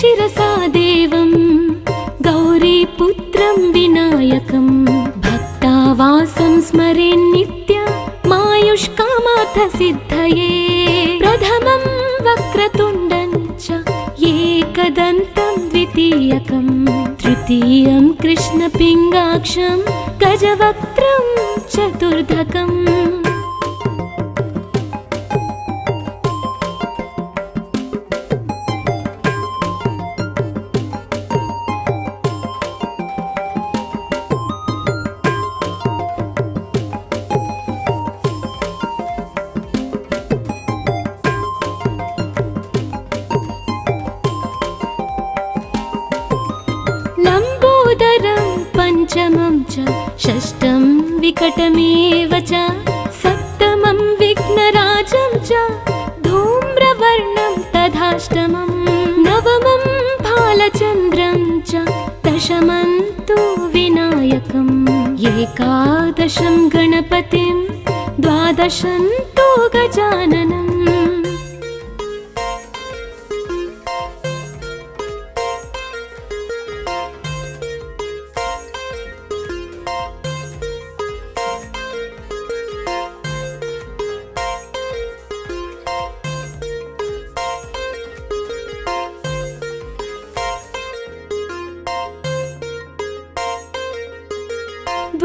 शिरसा देवं गौरीपुत्रं विनायकं भक्तावासं स्मरेन्नित्यं मायुष्कामार्थसिद्धये प्रथमं वक्रतुण्डं च एकदन्तं द्वितीयकं तृतीयं कृष्णपिङ्गाक्षं गजवक्त्रं चतुर्धकम् पंचमं च षष्ठं विकटमेव च सप्तमं विघ्नराजं च धूम्रवर्णं तथाष्टमं नवमं भालचन्द्रं च दशमं तु विनायकम् एकादशं गणपतिं द्वादशं तु गजाननम्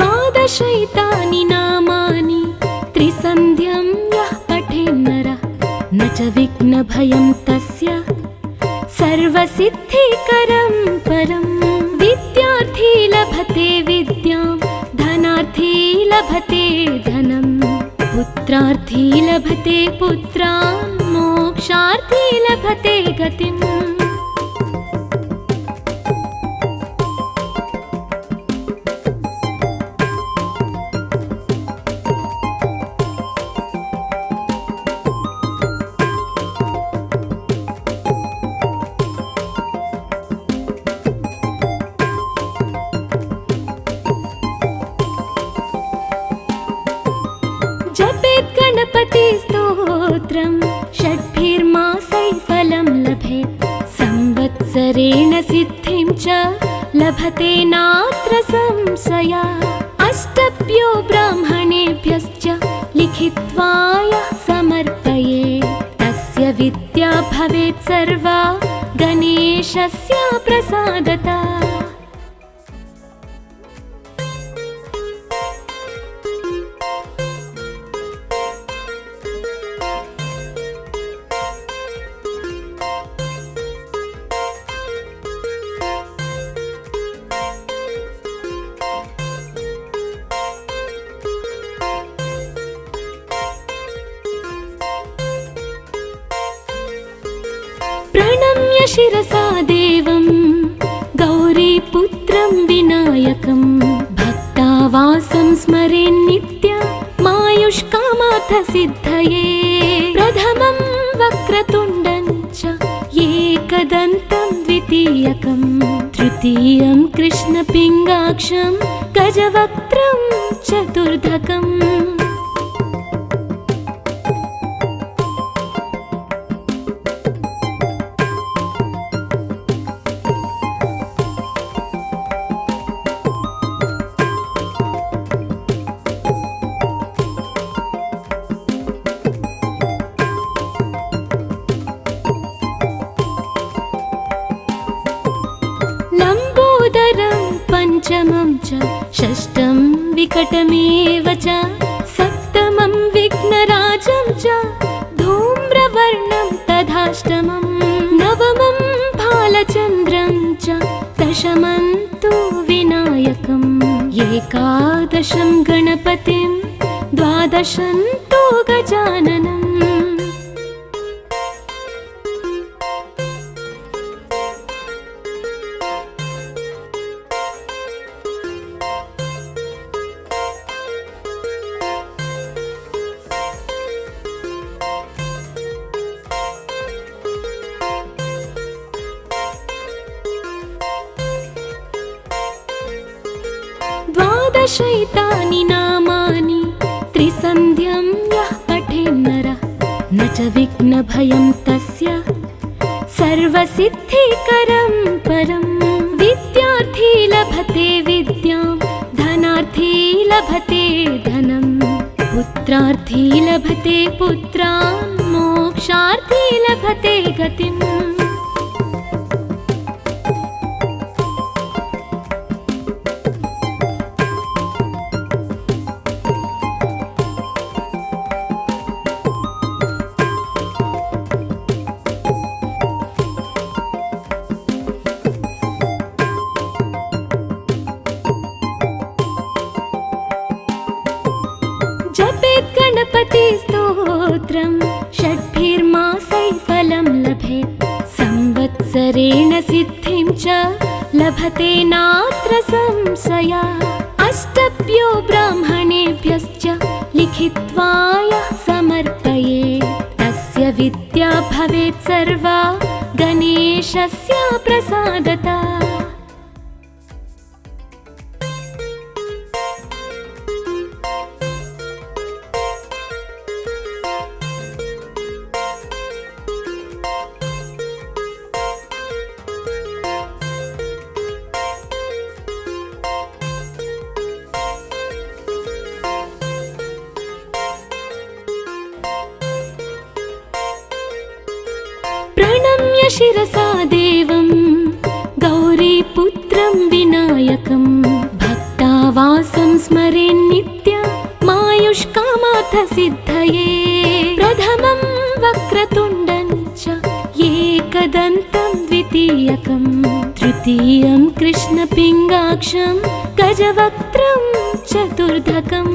द्वादशैतानि नामानि त्रिसन्ध्यं यः पठेन्नरः न च विघ्नभयं तस्य सर्वसिद्धिकरं परं विद्यार्थी लभते विद्यां धनार्थी लभते धनं पुत्रार्थी लभते पुत्रान् मोक्षार्थी लभते गतिम् जपेत् गणपति स्तोत्रं षड्भिर्मासैः फलं लभेत् संवत्सरेण सिद्धिं च लभते नात्र संशयः अष्टभ्यो ब्राह्मणेभ्यश्च लिखित्वा यः समर्पयेत् तस्य विद्या भवेत् सर्वा गणेशस्य प्रसादतः प्रणम्य शिरसा देवं गौरीपुत्रं विनायकं भक्तावासं स्मरेन्नित्यं मायुष्कामार्थसिद्धये प्रथमं वक्रतुण्डं च एकदन्तं द्वितीयकं तृतीयं कृष्णपिङ्गाक्षं गजवक्त्रं चतुर्धकम् पंचमं च षष्ठं विकटमेव च सप्तमं विघ्नराजं च धूम्रवर्णं तथाष्टमं नवमं भालचन्द्रं च दशमं तु विनायकम् एकादशं गणपतिं द्वादशं तु गजाननम् द्वादशैतानि नामानि त्रिसन्ध्यं यः पठेन्नरः न च विघ्नभयं तस्य सर्वसिद्धिकरं परं विद्यार्थी लभते विद्यां धनार्थी लभते धनं पुत्रार्थी लभते पुत्रान् मोक्षार्थी लभते गतिम् जपेत् गणपति स्तोत्रं षड्भिर्मासैः फलं लभेत् संवत्सरेण सिद्धिं च लभते नात्र संशयः अष्टभ्यो ब्राह्मणेभ्यश्च लिखित्वा यः समर्पयेत् तस्य विद्या भवेत् सर्वा गणेशस्य प्रसादतः प्रणम्य शिरसा देवं गौरीपुत्रं विनायकं भक्तावासं स्मरेन्नित्यमायुष्कामार्थसिद्धये प्रथमं वक्रतुण्डं च एकदन्तं द्वितीयकं तृतीयं कृष्णपिङ्गाक्षं गजवक्त्रं चतुर्धकम्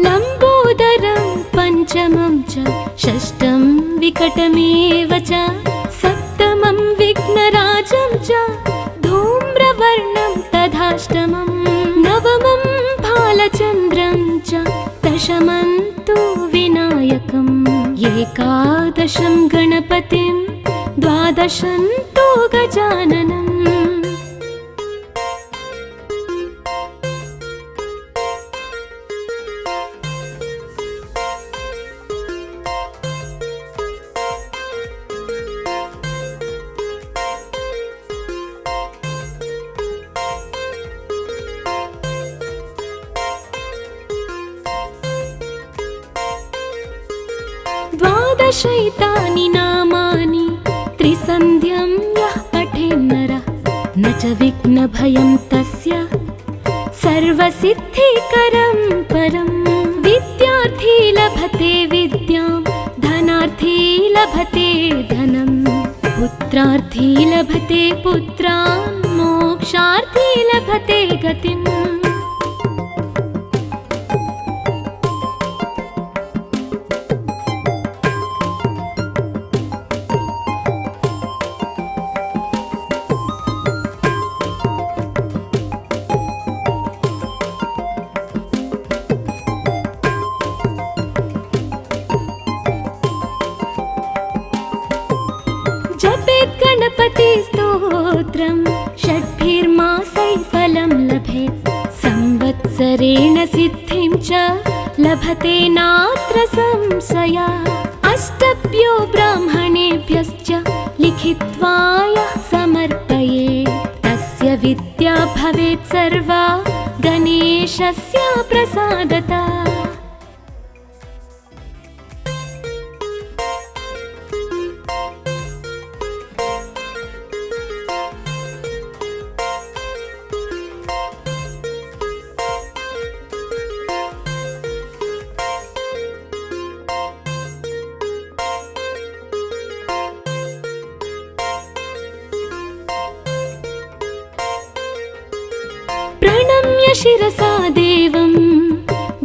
लम्बोदरं पञ्चमं च षष्ठं विकटमेव च सप्तमं विघ्नराजं च धूम्रवर्णं तथाष्टमं नवमं भालचन्द्रं च दशमं तु विनायकम् एकादशं गणपतिं द्वादशं तु गजाननम् द्वादशैतानि नामानि त्रिसन्ध्यं यः पठेन्नरः न च विघ्नभयं तस्य सर्वसिद्धिकरं परं विद्यार्थी लभते विद्यां धनार्थी लभते धनं पुत्रार्थी लभते पुत्रान् मोक्षार्थी लभते गतिम् जपेत् गणपति स्तोत्रं षड्भिर्मासैः फलं लभेत् संवत्सरेण सिद्धिं च लभते नात्र संशयः अष्टभ्यो ब्राह्मणेभ्यश्च लिखित्वा यः समर्पयेत् तस्य विद्या भवेत् सर्वा गणेशस्य प्रसादतः प्रणम्य शिरसा देवं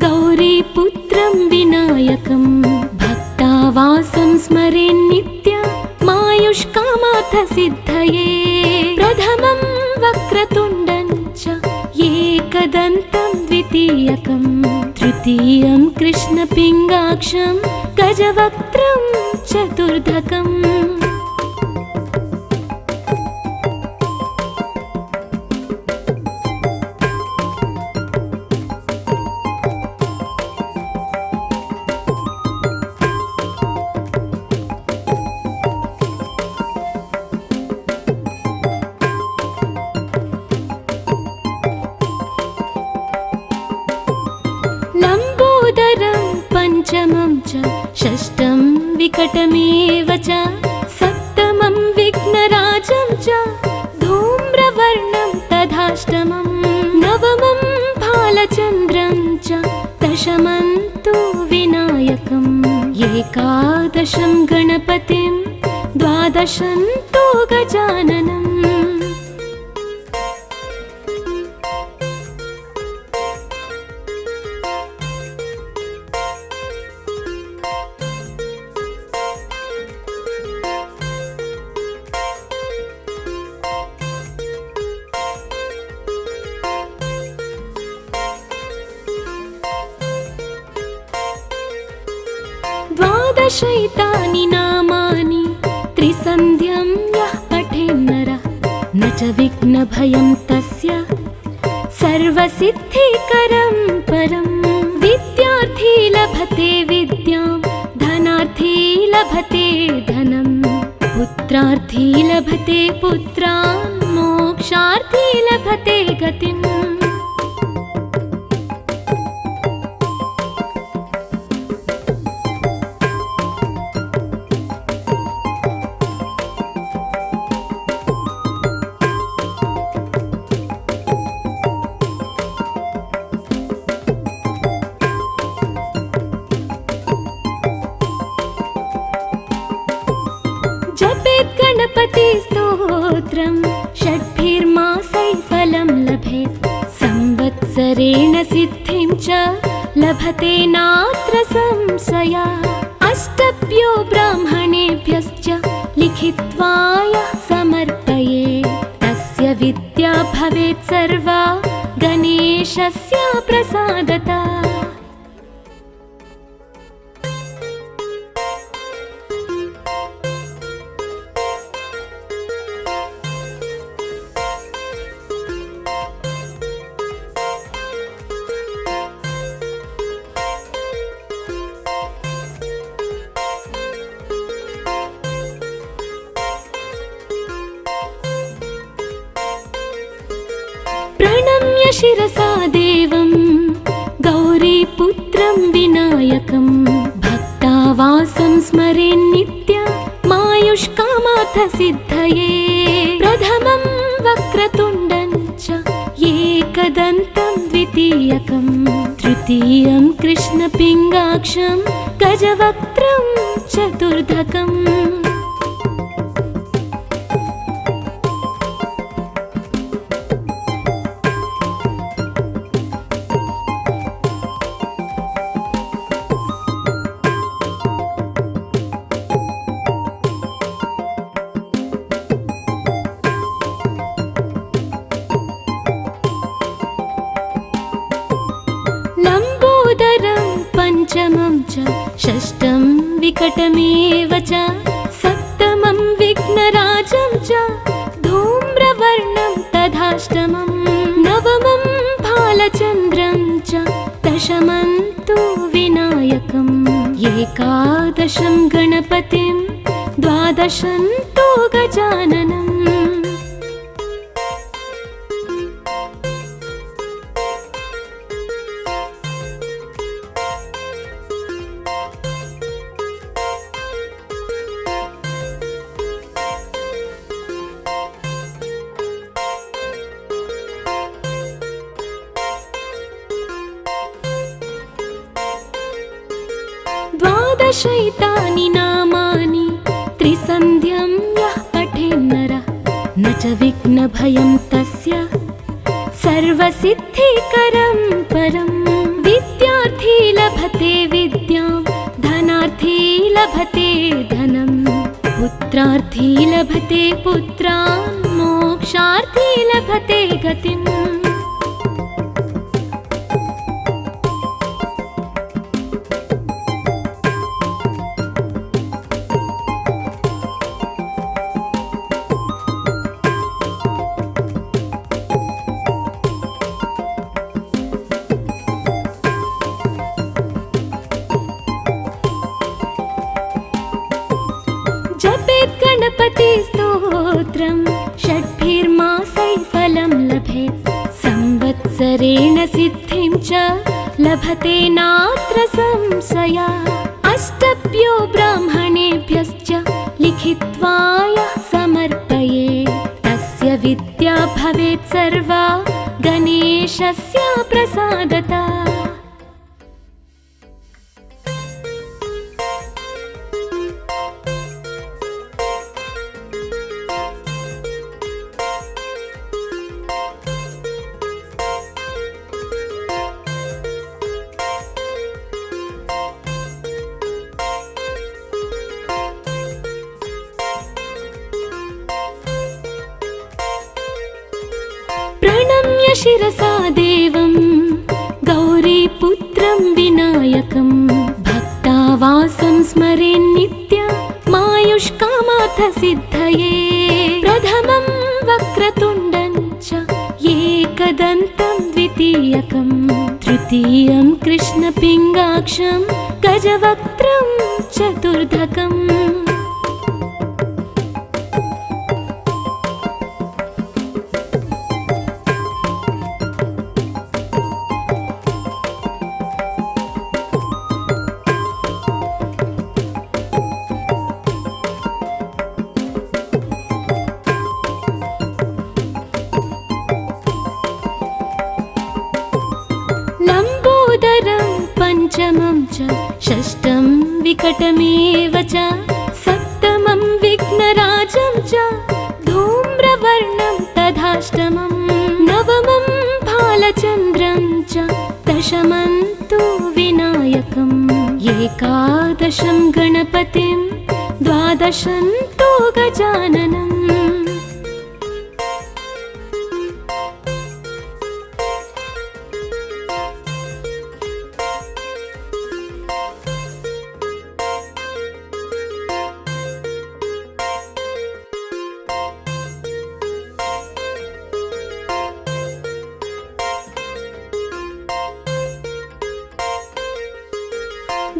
गौरीपुत्रं विनायकं भक्तावासं स्मरेन्नित्यमायुष्कामार्थसिद्धये प्रथमं वक्रतुण्डं च एकदन्तं द्वितीयकम् तृतीयं कृष्णपिङ्गाक्षं गजवक्त्रं चतुर्धकम् पंचमं च षष्ठं विकटमेव च सप्तमं विघ्नराजं च धूम्रवर्णं तथाष्टमं नवमं भालचन्द्रं च दशमं तु विनायकम् एकादशं गणपतिं द्वादशं तु गजाननम् द्वादशैतानि नामानि त्रिसन्ध्यं यः पठेन्नरः न च विघ्नभयं तस्य सर्वसिद्धिकरं परं विद्यार्थी लभते विद्यां धनार्थी लभते धनं पुत्रार्थी लभते पुत्रान् मोक्षार्थी लभते गतिम् जपेत् गणपति स्तोत्रं षड्भिर्मासैः फलं लभेत् संवत्सरेण सिद्धिं च लभते नात्र संशयः अष्टभ्यो ब्राह्मणेभ्यश्च लिखित्वा यः समर्पयेत् तस्य विद्या भवेत् सर्वा गणेशस्य प्रसादतः प्रणम्य शिरसा देवं गौरीपुत्रं विनायकं भक्तावासं स्मरेन् नित्यमायुष्कामार्थसिद्धये प्रथमं वक्रतुण्डं च एकदन्तं द्वितीयकं तृतीयं कृष्णपिङ्गाक्षं गजवक्त्रं चतुर्धकम् पंचमं च षष्ठं विकटमेव च सप्तमं विघ्नराजं च धूम्रवर्णं तथाष्टमं नवमं भालचन्द्रं च दशमं तु विनायकम् एकादशं गणपतिं द्वादशं तु गजाननम् द्वादशैतानि नामानि त्रिसन्ध्यं यः पठेन्नरः न च विघ्नभयं तस्य सर्वसिद्धिकरं परं विद्यार्थी लभते विद्यां धनार्थी लभते धनं पुत्रार्थी लभते पुत्रान् मोक्षार्थी लभते गतिम् पुत्रं षड्भिर्मासैः फलं लभेत् संवत्सरेण सिद्धिं च लभते नात्र संशया अष्टभ्यो ब्राह्मणेभ्यश्च लिखित्वा यः समर्पयेत् तस्य विद्या भवेत् सर्वा गणेशस्य प्रसादतः। प्रणम्य शिरसा देवं गौरीपुत्रं विनायकं भक्तावासं स्मरेन्नित्यमायुष्कामार्थसिद्धये प्रथमं वक्रतुण्डं च एकदन्तं द्वितीयकं तृतीयं कृष्णपिङ्गाक्षं गजवक्त्रं चतुर्धकम्। पंचमं च षष्ठं विकटमेव च सप्तमं विघ्नराजं च धूम्रवर्णं तथाष्टमं नवमं भालचन्द्रं च दशमं तु विनायकम् एकादशं गणपतिं द्वादशं तु गजाननम्।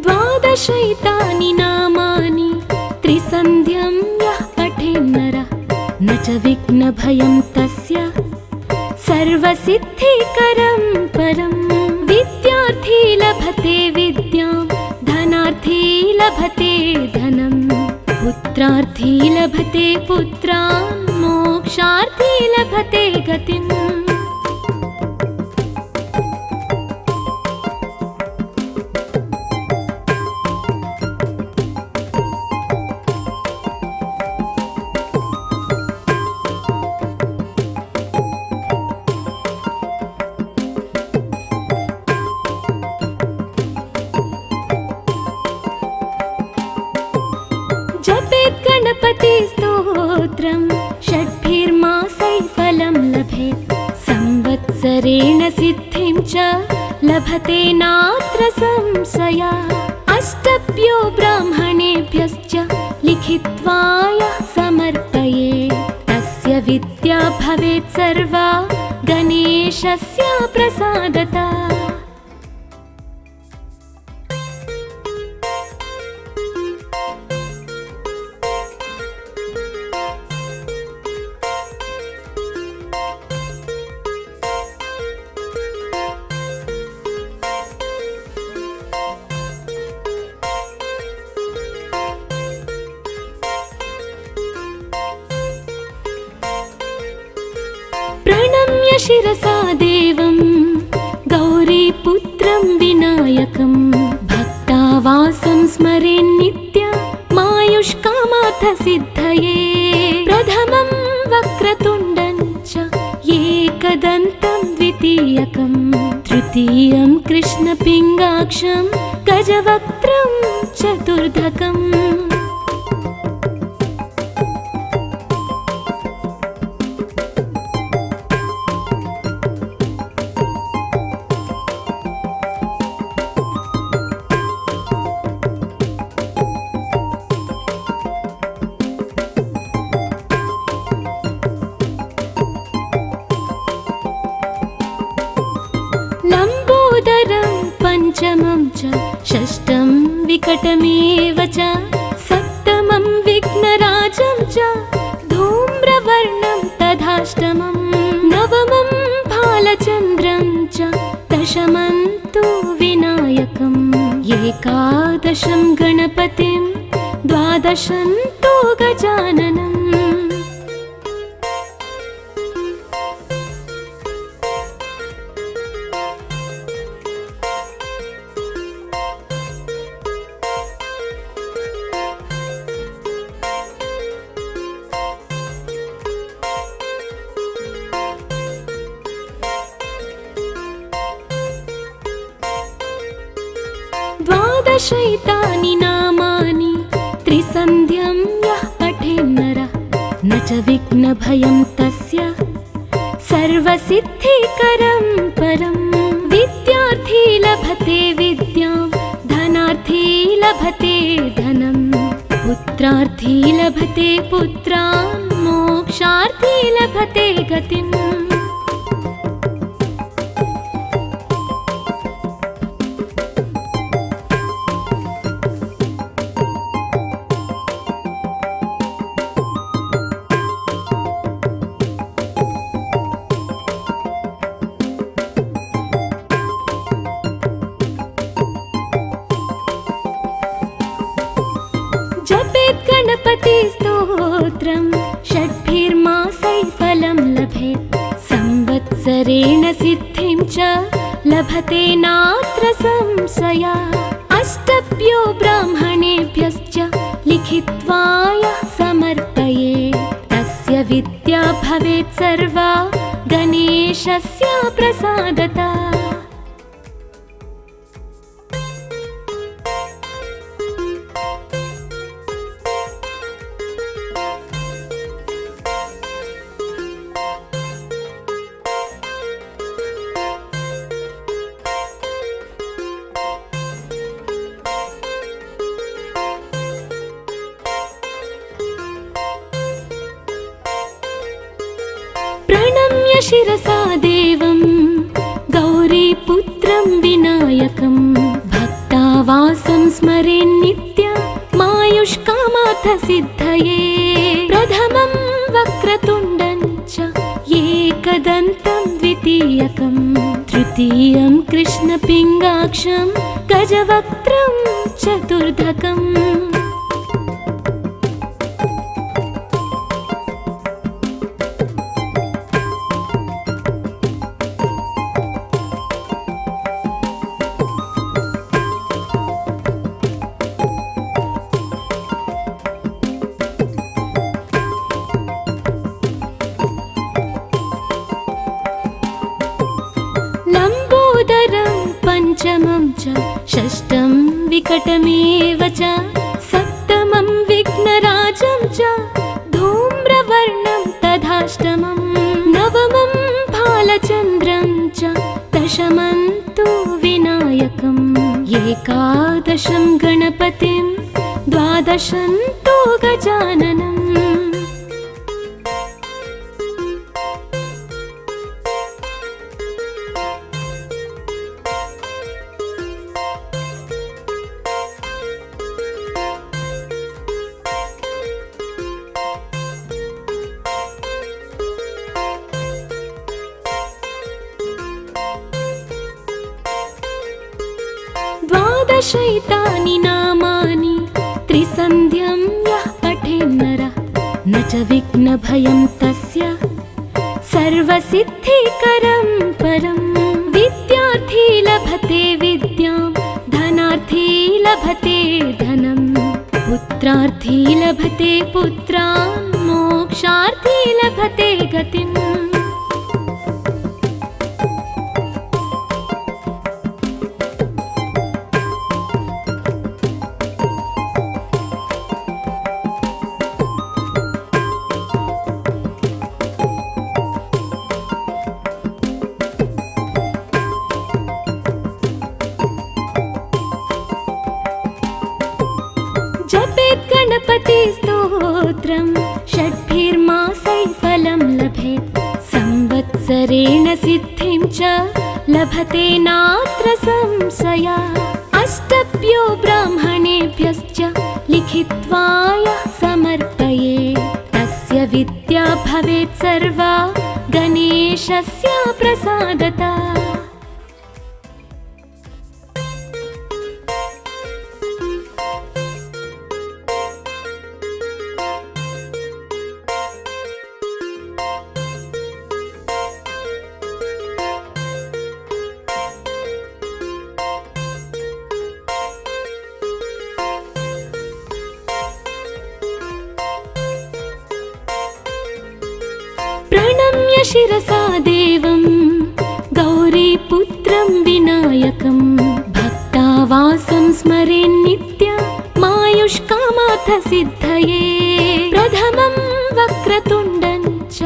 द्वादशैतानि नामानि त्रिसन्ध्यं यः पठेन्नरः न च विघ्नभयं तस्य सर्वसिद्धिकरं परं विद्यार्थी लभते विद्यां धनार्थी लभते धनं पुत्रार्थी लभते पुत्रान् मोक्षार्थी लभते गतिम्। जपेत् गणपतिस्तोत्रं षड्भिर्मासैः फलं लभेत् संवत्सरेण सिद्धिं च लभते नात्र संशया अष्टभ्यो ब्राह्मणेभ्यश्च लिखित्वा यः समर्पयेत् तस्य विद्या भवेत् सर्वा गणेशस्य प्रसादतः। प्रणम्य शिरसा देवं गौरीपुत्रं विनायकं भक्तावासं स्मरेन्नित्यमायुष्कामार्थसिद्धये प्रथमं वक्रतुण्डं च एकदन्तं द्वितीयकं तृतीयं कृष्णपिङ्गाक्षं गजवक्त्रं चतुर्धकम्। पंचमं च षष्ठं विकटमेव च सप्तमं विघ्नराजं च धूम्रवर्णं तथाष्टमं नवमं बालचन्द्रं च दशमं तु विनायकम् एकादशं गणपतिं द्वादशं तु गजाननम् द्वादशैतानि नामानि त्रिसन्ध्यं यः पठेन्नरः न च विघ्नभयं तस्य सर्वसिद्धिकरं परं विद्यार्थी लभते विद्यां धनार्थी लभते धनं पुत्रार्थी लभते पुत्रान् मोक्षार्थी लभते गतिम् जपेत् गणपति स्तोत्रं षड्भिर्मासैः फलं लभेत् संवत्सरेण सिद्धिं च लभते नात्र संशयः अष्टभ्यो ब्राह्मणेभ्यश्च लिखित्वा यः समर्पयेत् तस्य विद्या भवेत् सर्वा गणेशस्य प्रसादतः प्रणम्य शिरसा देवं गौरीपुत्रं विनायकं भक्तावासं स्मरेन्नित्यमायुष्कामार्थसिद्धये प्रथमं वक्रतुण्डं च एकदन्तं द्वितीयकं तृतीयं कृष्णपिङ्गाक्षं गजवक्त्रं चतुर्धकम् लम्बोदरं पञ्चमं च षष्ठं विकटमेव च सप्तमं विघ्नराजं च धूम्रवर्णं तथाष्टमं नवमं बालचन्द्रं च दशमं तु विनायकम् एकादशं गणपतिं द्वादशं तु गजाननम् द्वादशैतानि नामानि त्रिसन्ध्यं यः पठेन्नरः न च विघ्नभयं तस्य सर्वसिद्धिकरं परं विद्यार्थी लभते विद्यां धनार्थी लभते धनं पुत्रार्थी लभते पुत्रान् मोक्षार्थी लभते गतिम् जपेत् गणपति स्तोत्रं षड्भिर्मासैः फलं लभेत् संवत्सरेण सिद्धिं च लभते नात्र संशयः अष्टभ्यो ब्राह्मणेभ्यश्च लिखित्वा यः समर्पयेत् तस्य विद्या भवेत् सर्वा गणेशस्य प्रसादता। प्रणम्य शिरसा देवं गौरीपुत्रं विनायकं भक्तावासं स्मरेन् नित्यमायुष्कामार्थसिद्धये। प्रथमं वक्रतुण्डं च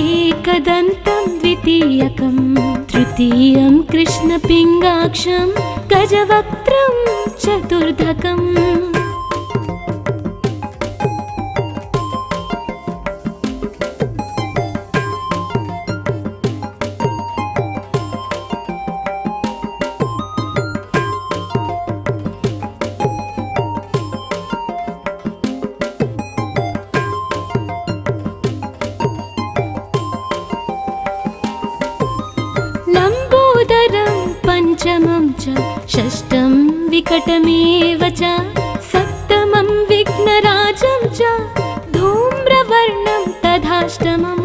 एकदन्तं द्वितीयकं तृतीयं कृष्णपिङ्गाक्षं गजवक्त्रं चतुर्धकम्। पञ्चमं च षष्ठं विकटमेव च सप्तमं विघ्नराजं च धूम्रवर्णं तथाष्टमं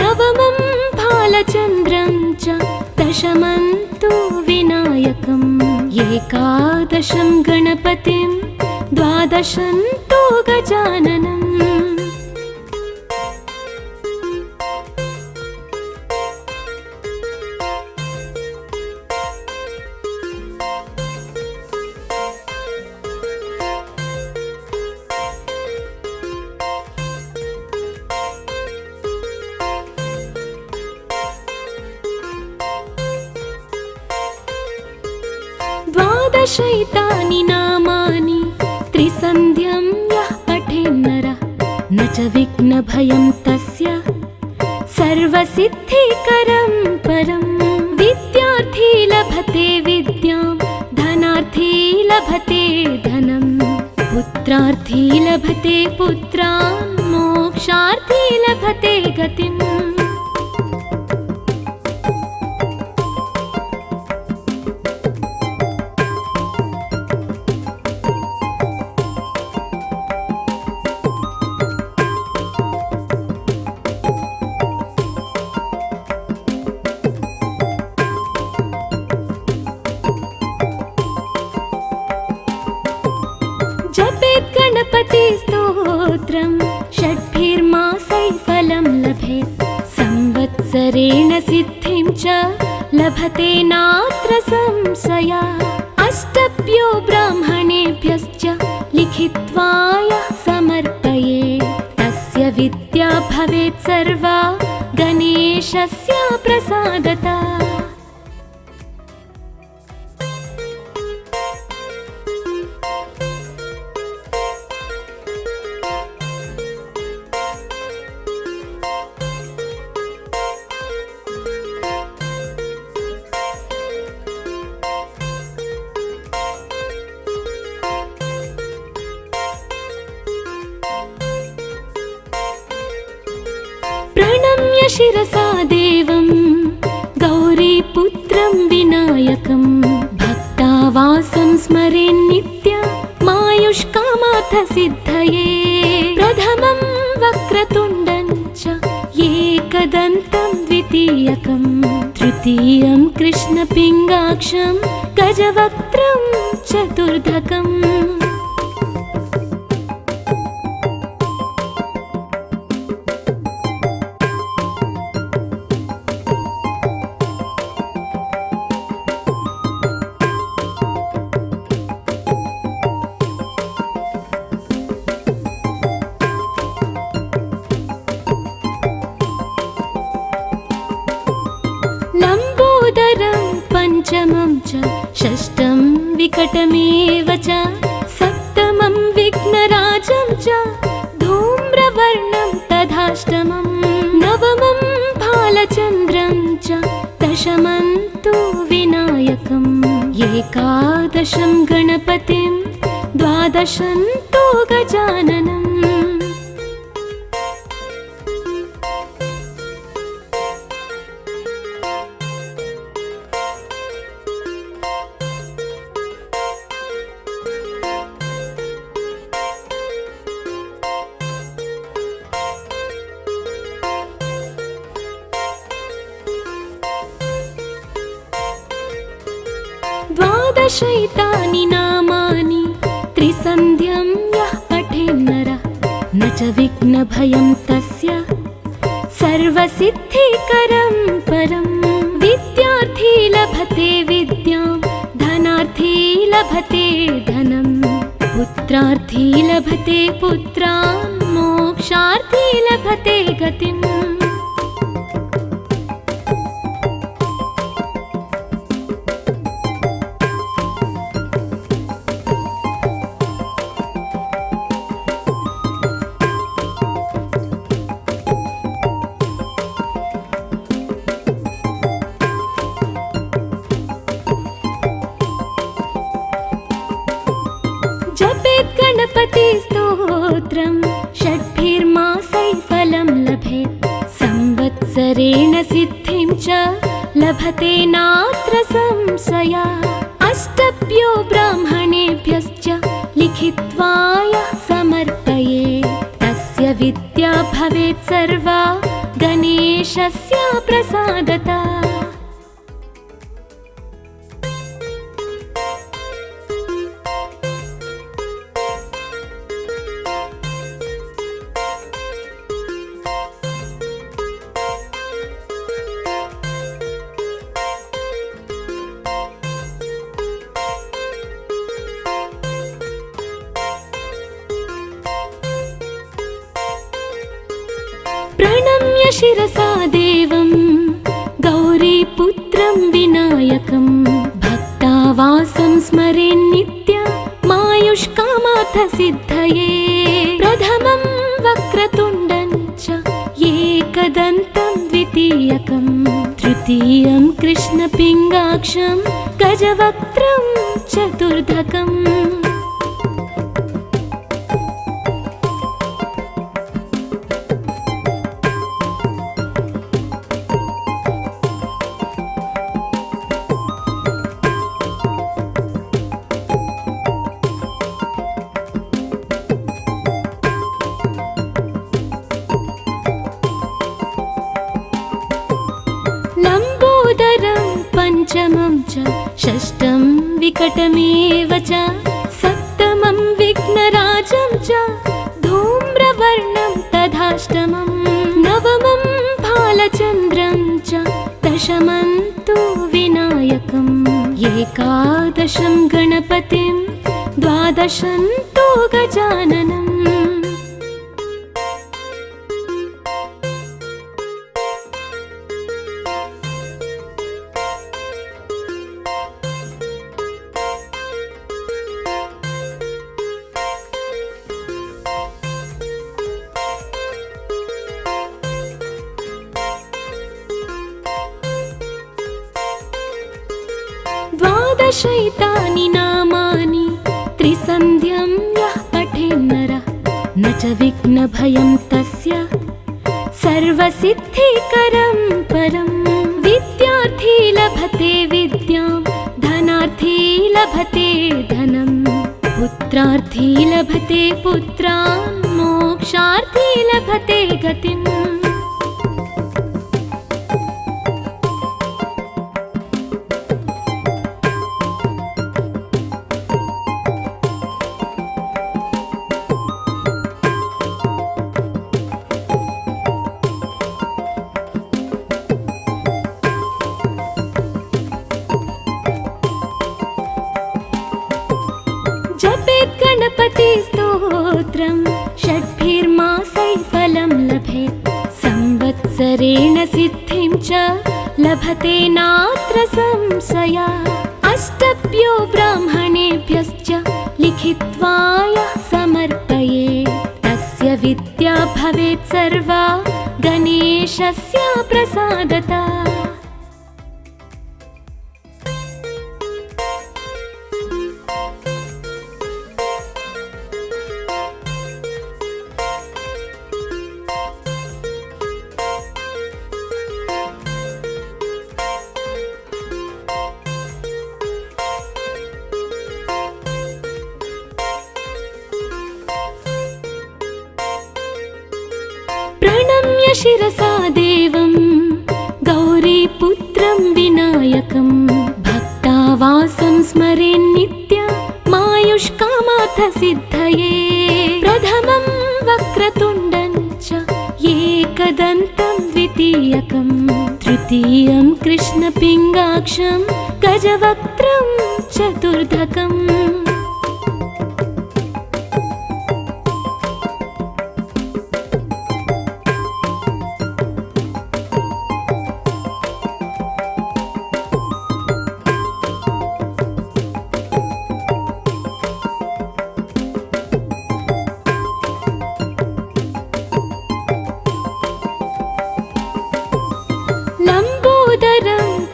नवमं भालचन्द्रं च दशमं तु विनायकम् एकादशं गणपतिं द्वादशं तु गजाननम्। द्वादशैतानि नामानि त्रिसन्ध्यं यः पठेन्नरः न च विघ्नभयं तस्य सर्वसिद्धिकरं परम्। विद्यार्थी लभते विद्यां धनार्थी लभते धनं पुत्रार्थी लभते पुत्रान् मोक्षार्थी लभते गतिम्। जपेत् गणपति स्तोत्रं षड्भिर्मासैः फलं लभेत् संवत्सरेण सिद्धिं च लभते नात्र संशया। अष्टभ्यो ब्राह्मणेभ्यश्च लिखित्वा यः समर्पयेत् तस्य विद्या भवेत् सर्वा गणेशस्य प्रसादता। प्रणम्य शिरसा देवं गौरीपुत्रं विनायकं भक्तावासं स्मरेन् नित्यमायुष्कामार्थसिद्धये। प्रथमं वक्रतुण्डं च एकदन्तं द्वितीयकं तृतीयं कृष्णपिङ्गाक्षं गजवक्त्रं चतुर्धकम्। पञ्चमं च षष्ठं विकटमेव च सप्तमं विघ्नराजं च धूम्रवर्णं तथाष्टमं नवमं भालचन्द्रं च दशमं तु विनायकम् एकादशं गणपतिं द्वादशं तु गजाननम्। द्वादशैतानि नामानि त्रिसन्ध्यं यः पठेन्नरः न च विघ्नभयं तस्य सर्वसिद्धिकरं परं। विद्यार्थी लभते विद्यां धनार्थी लभते धनं पुत्रार्थी लभते पुत्रान् मोक्षार्थी लभते गतिम्। जपेत् गणपतिस्तोत्रं षड्भिर्मासैः फलं लभेत् संवत्सरेण सिद्धिं च लभते नात्र संशयः। अष्टभ्यो ब्राह्मणेभ्यश्च लिखित्वा यः समर्पयेत् तस्य विद्या भवेत् सर्वा गणेशस्य प्रसादतः। प्रणम्य शिरसा देवं गौरीपुत्रं विनायकं भक्तावासं स्मरेन्नित्यमायुष्कामार्थसिद्धये। प्रथमं वक्रतुण्डं च एकदन्तं द्वितीयकं तृतीयं कृष्णपिङ्गाक्षं गजवक्त्रं चतुर्धकम्। लम्बोदरं पञ्चमं च षष्ठं विकटमेव च सप्तमं विघ्नराजं च धूम्रवर्णं तथाष्टमं। नवमं भालचन्द्रं च दशमं तु विनायकम् एकादशं गणपतिं द्वादशं तु गजाननम्। द्वादशैतानि नामानि त्रिसन्ध्यं यः पठेन्नरः न च विघ्नभयं तस्य सर्वसिद्धिकरं परं। विद्यार्थी लभते विद्यां धनार्थी लभते धनं पुत्रार्थी लभते पुत्रान् मोक्षार्थी लभते गतिम्। जपेत् गणपतिस्तोत्रं षड्भिर्मासैः फलं लभेत् संवत्सरेण सिद्धिं च लभते नात्र संशयः। अष्टभ्यो ब्राह्मणेभ्यश्च लिखित्वा यः समर्पयेत् तस्य विद्या भवेत् सर्वा गणेशस्य प्रसादतः। प्रणम्य शिरसा देवं गौरीपुत्रं विनायकं भक्तावासं स्मरेन्नित्य मायुष्कामार्थसिद्धये प्रथमं वक्रतुण्डं च एकदन्तं द्वितीयकं तृतीयं कृष्णपिङ्गाक्षं गजवक्त्रं चतुर्धकम्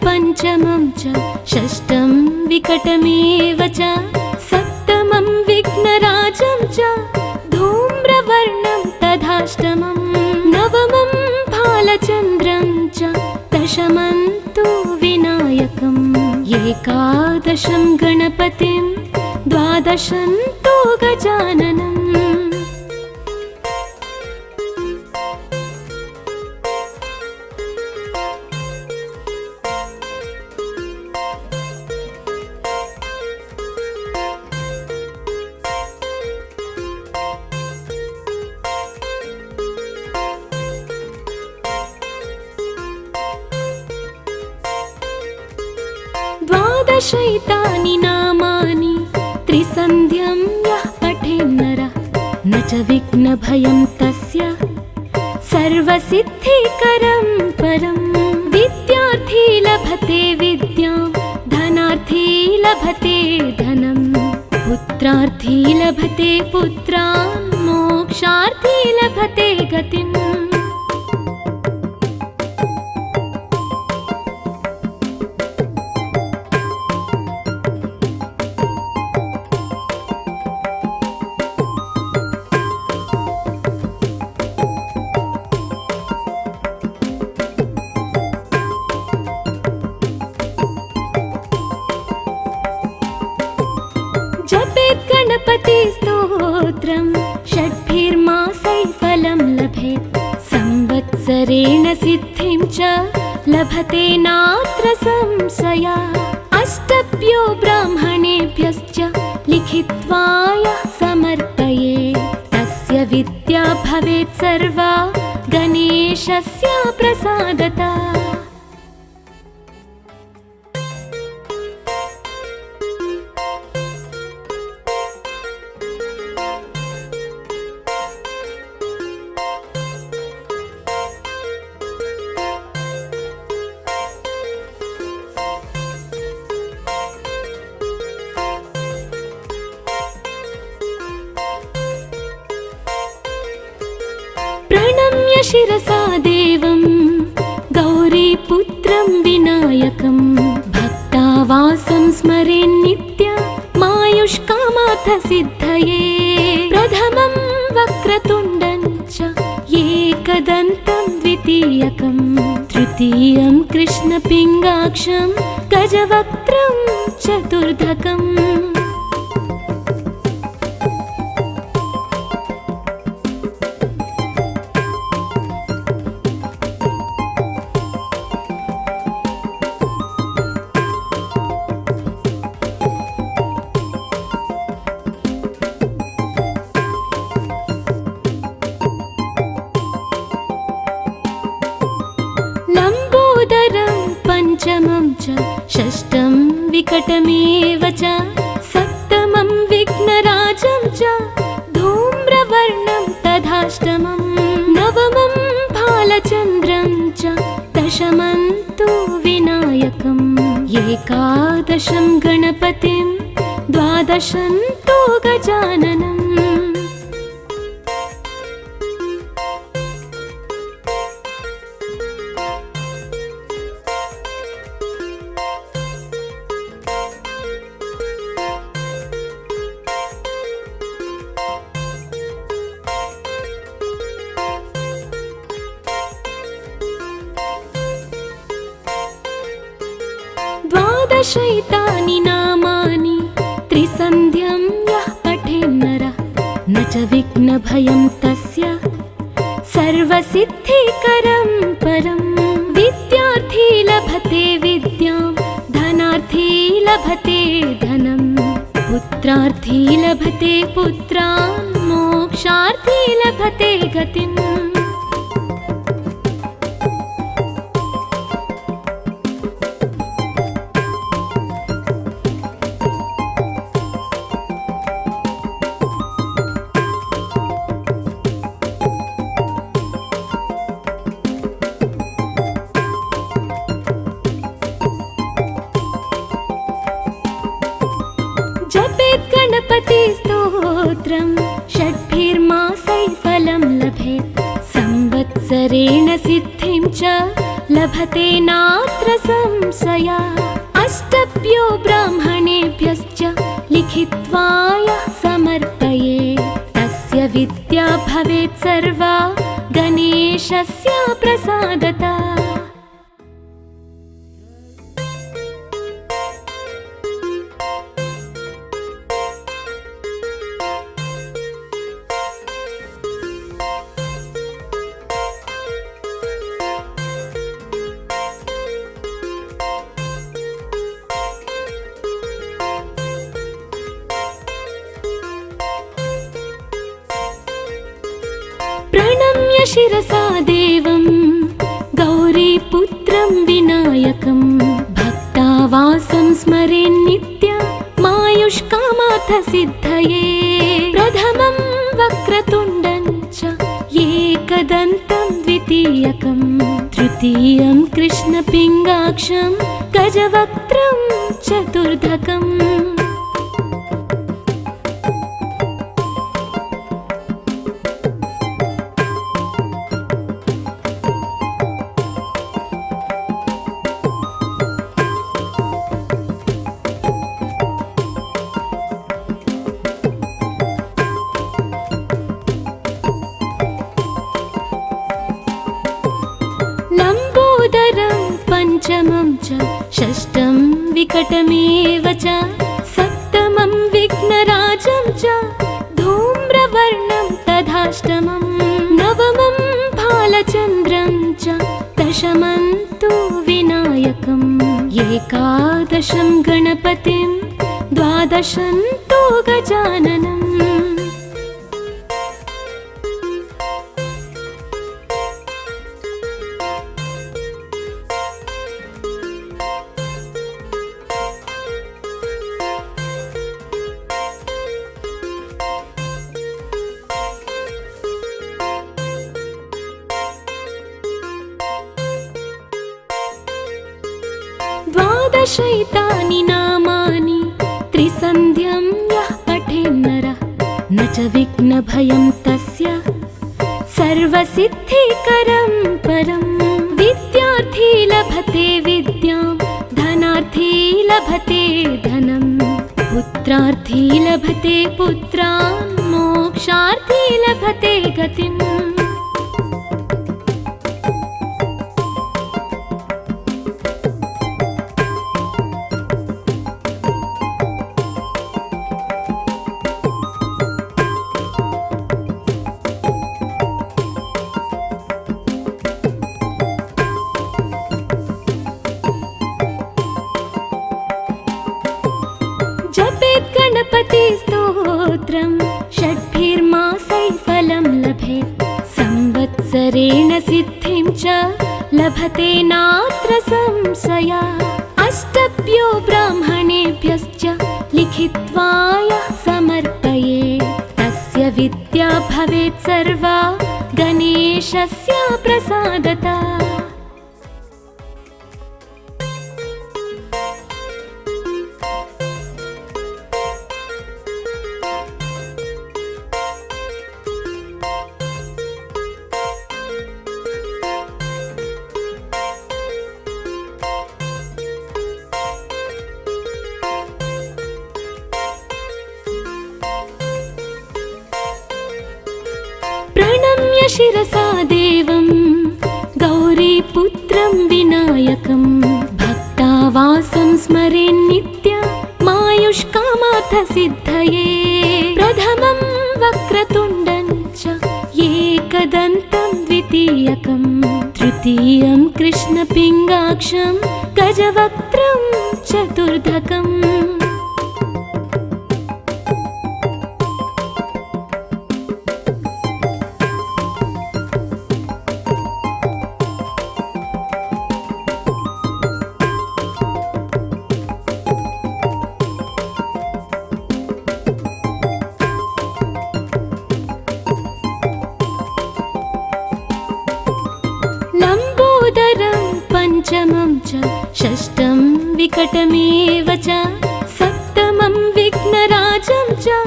पंचमं च षष्ठं विकटमेव च सप्तमं विघ्नराजं च धूम्रवर्णं तथाष्टमं नवमं भालचन्द्रं च दशमं तु विनायकम् एकादशं गणपतिं द्वादशं तु गजाननम् द्वादशैतानि नामानि त्रिसन्ध्यं यः पठेन्नरः न च विघ्नभयं तस्य सर्वसिद्धिकरं परं विद्यार्थी लभते विद्यां धनार्थी लभते धनं पुत्रार्थी लभते पुत्रान् मोक्षार्थी लभते गतिम् जपेत् गणपति स्तोत्रं षड्भिर्मासैः फलं लभेत् संवत्सरेण सिद्धिं च लभते नात्र संशया अष्टभ्यो ब्राह्मणेभ्यश्च लिखित्वा यः समर्पयेत् तस्य विद्या भवेत् सर्वा गणेशस्य प्रसादतः प्रणम्य शिरसा देवं गौरीपुत्रं विनायकं भक्तावासं स्मरेन्नित्य मायुष्कामार्थसिद्धये प्रथमं वक्रतुण्डं च एकदन्तं द्वितीयकं तृतीयं कृष्णपिङ्गाक्षं गजवक्त्रं चतुर्धकम् पंचमं च षष्ठं विकटमेव च सप्तमं विघ्नराजं च धूम्रवर्णं तथाष्टमं नवमं भालचन्द्रं च दशमं तु विनायकम् एकादशं गणपतिं द्वादशं तु गजाननम् द्वादशैतानि नामानि त्रिसन्ध्यं यः पठेन्नरः न च विघ्नभयं तस्य सर्वसिद्धिकरं परं विद्यार्थी लभते विद्यां धनार्थी लभते धनं पुत्रार्थी लभते पुत्रान् मोक्षार्थी लभते गतिम् गणपतिस्तोत्रं षड्भिर्मासैः फलं लभेत् संवत्सरेण सिद्धिं च लभते नात्र संशया अष्टभ्यो ब्राह्मणेभ्यश्च लिखित्वा यः समर्पयेत् तस्य विद्या भवेत् सर्वा गणेशस्य प्रसादतः प्रणम्य शिरसा देवं गौरीपुत्रं विनायकं भक्तावासं स्मरेन्नित्यमायुष्कामार्थसिद्धये प्रथमं वक्रतुण्डं च एकदन्तं द्वितीयकं तृतीयं कृष्णपिङ्गाक्षं गजवक्त्रं चतुर्धकम् पञ्चमं च षष्ठं विकटमेव च सप्तमं विघ्नराजं च धूम्रवर्णं तथाष्टमं नवमं भालचन्द्रं च दशमं तु विनायकम् एकादशं गणपतिं द्वादशं तु गजाननम् द्वादशैतानि नामानि त्रिसन्ध्यं यः पठेन्नरः न च विघ्नभयं तस्य सर्वसिद्धिकरं परं विद्यार्थी लभते विद्यां धनार्थी लभते धनं पुत्रार्थी लभते पुत्रान् मोक्षार्थी लभते गतिम् गणपतिस्तोत्रं षड्भिर्मासैः फलं लभेत् संवत्सरेण सिद्धिं च लभते नात्र संशया अष्टभ्यो ब्राह्मणेभ्यश्च लिखित्वा यः समर्पयेत् तस्य विद्या भवेत् सर्वा गणेशस्य प्रसादतः प्रणम्य शिरसा देवं गौरीपुत्रं विनायकं भक्तावासं स्मरेन्नित्यमायुष्कामार्थसिद्धये प्रथमं वक्रतुण्डं च एकदन्तं द्वितीयकं तृतीयं कृष्णपिङ्गाक्षं गजवक्त्रं चतुर्धकम् विकटमेव च सप्तमं विघ्नराजं च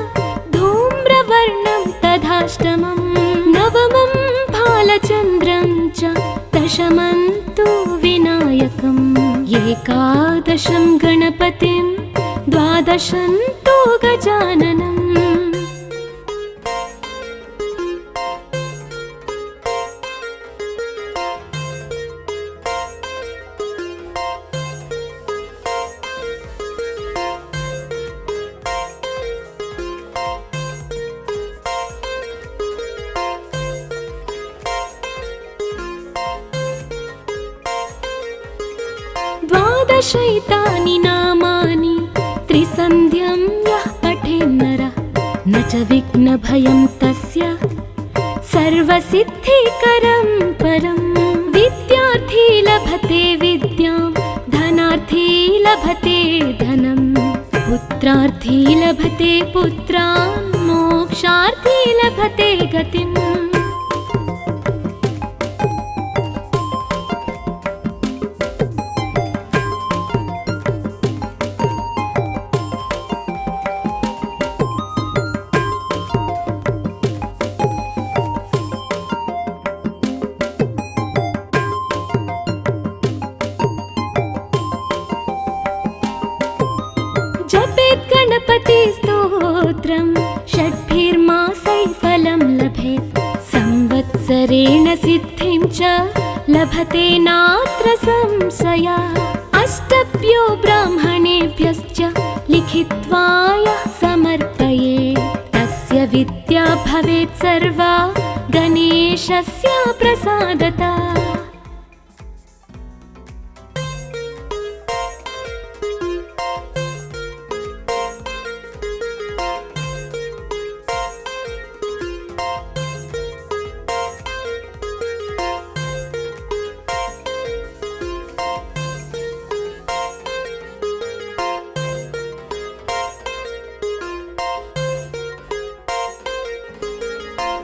धूम्रवर्णं तथाष्टमं नवमं भालचन्द्रं च दशमं तु विनायकम् एकादशं गणपतिं द्वादशं तु गजाननम् द्वादशैतानि नामानि त्रिसन्ध्यं यः पठेन्नरः न च विघ्नभयं तस्य सर्वसिद्धिकरं परं विद्यार्थी लभते विद्यां धनार्थी लभते धनं पुत्रार्थी लभते पुत्रान् मोक्षार्थी लभते गतिम् जपेत् गणपति स्तोत्रं षड्भिर्मासैः फलं लभेत् संवत्सरेण सिद्धिं च लभते नात्र संशयः अष्टभ्यो ब्राह्मणेभ्यश्च लिखित्वा यः समर्पयेत् तस्य विद्या भवेत् सर्वा गणेशस्य प्रसादतः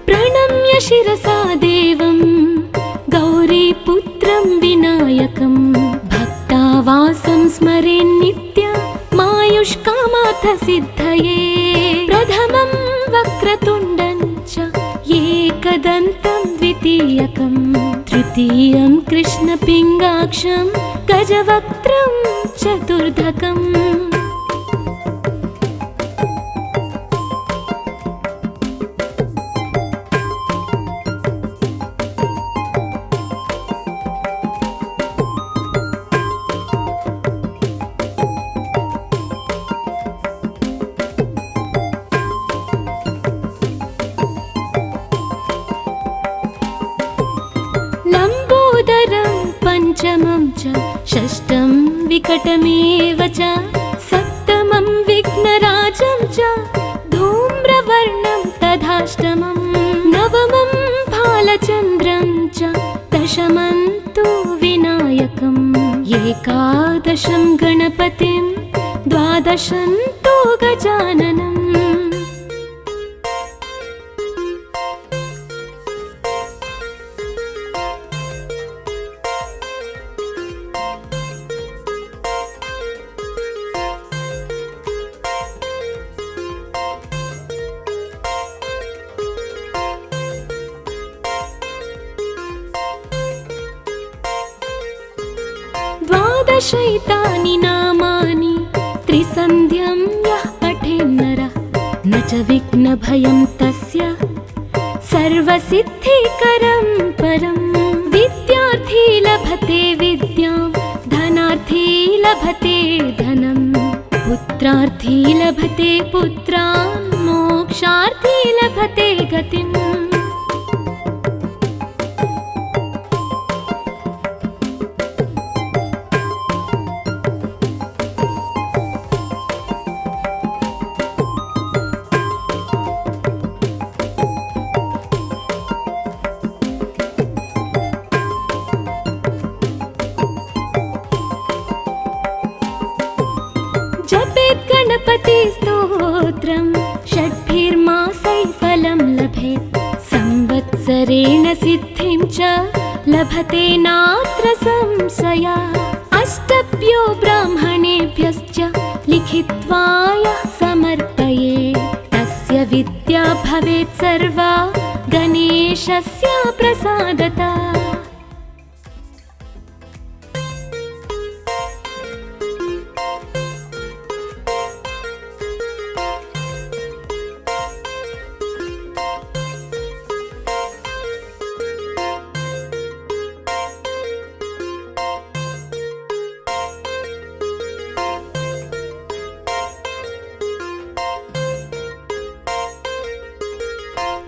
प्रणम्य शिरसा देवं गौरीपुत्रं विनायकं भक्तावासं स्मरेन्नित्यमायुष्कामार्थसिद्धये प्रथमं वक्रतुण्डं च एकदन्तं द्वितीयकं तृतीयं कृष्णपिङ्गाक्षं गजवक्त्रं चतुर्धकम् लम्बोदरं पञ्चमं च षष्ठं विकटमेव च सप्तमं विघ्नराजं च धूम्रवर्णं तथाष्टमं नवमं भालचन्द्रं च दशमं तु विनायकम् एकादशं गणपतिं द्वादशं तु गजाननम् द्वादशैतानि नामानि त्रिसन्ध्यं यः पठेन्नरः न च विघ्नभयं तस्य सर्वसिद्धिकरं परं विद्यार्थी लभते विद्यां धनार्थी लभते धनं पुत्रार्थी लभते पुत्रान् मोक्षार्थी लभते गतिम् जपेत् गणपति स्तोत्रं षड्भिर्मासैः फलं लभेत् संवत्सरेण सिद्धिं च लभते नात्र संशयः अष्टभ्यो ब्राह्मणेभ्यश्च लिखित्वा यः समर्पयेत् तस्य विद्या भवेत् सर्वा गणेशस्य प्रसादतः।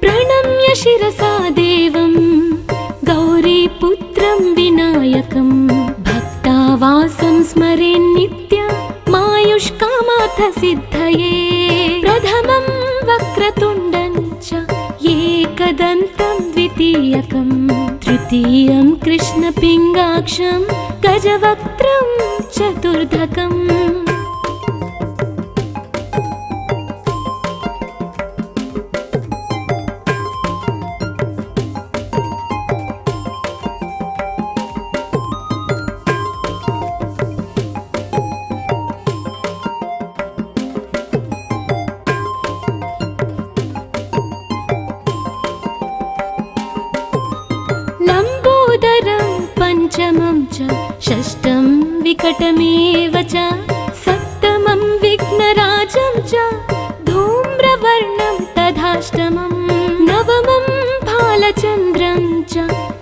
प्रणम्य शिरसा देवं गौरीपुत्रं विनायकं भक्तावासं स्मरेन्नित्यमायुष्कामार्थसिद्धये प्रथमं वक्रतुण्डं च एकदन्तं द्वितीयकं तृतीयं कृष्णपिङ्गाक्षं गजवक्त्रं चतुर्धकम्। पञ्चमं च षष्ठं विकटमेव च सप्तमं विघ्नराजं च धूम्रवर्णं तथाष्टमं नवमं भालचन्द्रं च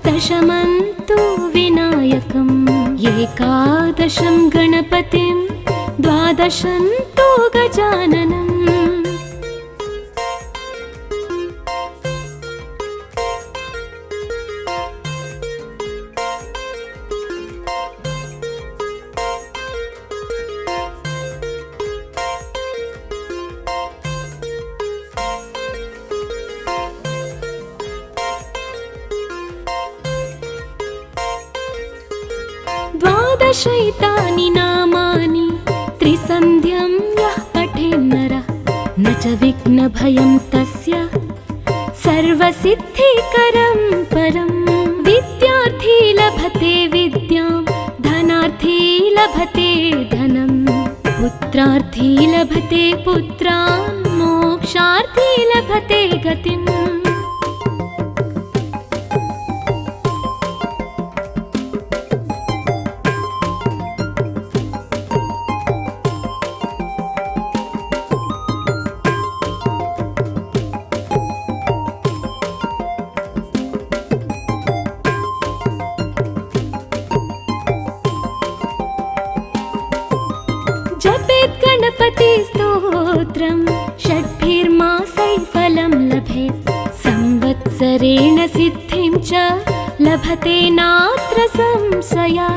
दशमं तु विनायकम् एकादशं गणपतिं द्वादशं तु गजाननम्। द्वादशैतानि नामानि त्रिसन्ध्यं यः पठेन्नरः न च विघ्नभयं तस्य सर्वसिद्धिकरं परं। विद्यार्थी लभते विद्यां धनार्थी लभते धनं पुत्रार्थी लभते पुत्रान् मोक्षार्थी लभते गतिम्। जपेत् गणपति स्तोत्रं षड्भिर्मासैः फलं लभेत् संवत्सरेण सिद्धिं च लभते नात्र संशयः।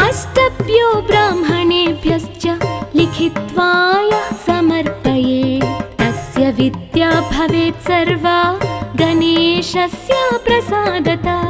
अष्टभ्यो ब्राह्मणेभ्यश्च लिखित्वा यः समर्पयेत् तस्य विद्या भवेत् सर्वा गणेशस्य प्रसादतः।